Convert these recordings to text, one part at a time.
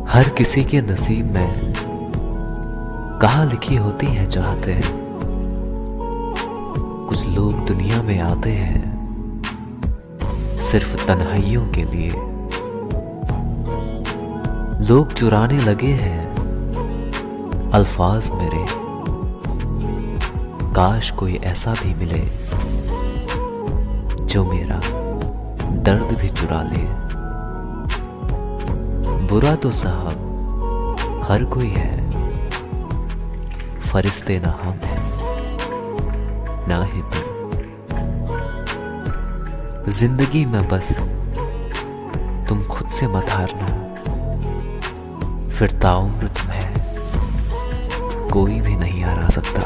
हर किसी के नसीब में कहाँ लिखी होती है चाहते हैं। कुछ लोग दुनिया में आते हैं सिर्फ तन्हाइयों के लिए। लोग चुराने लगे हैं अल्फाज मेरे। काश कोई ऐसा भी मिले जो मेरा दर्द भी चुरा ले। बुरा तो साहब हर कोई है, फरिश्ते ना हम हैं ना ही तुम। जिंदगी में बस तुम खुद से मत हारना, फिर ताउम्र तुम्हें कोई भी नहीं हरा सकता।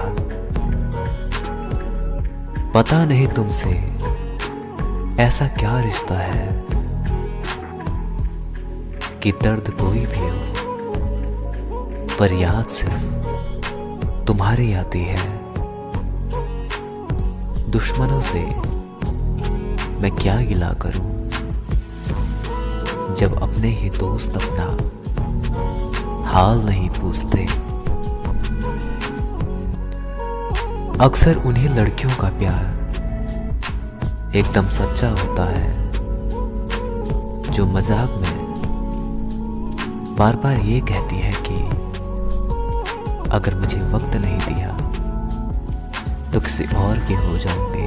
पता नहीं तुमसे ऐसा क्या रिश्ता है कि दर्द कोई भी हो पर याद सिर्फ तुम्हारी आती है। दुश्मनों से मैं क्या गिला करूं जब अपने ही दोस्त अपना हाल नहीं पूछते। अक्सर उन्हीं लड़कियों का प्यार एकदम सच्चा होता है जो मजाक में बार बार ये कहती है कि अगर मुझे वक्त नहीं दिया तो किसी और के हो जाऊंगे।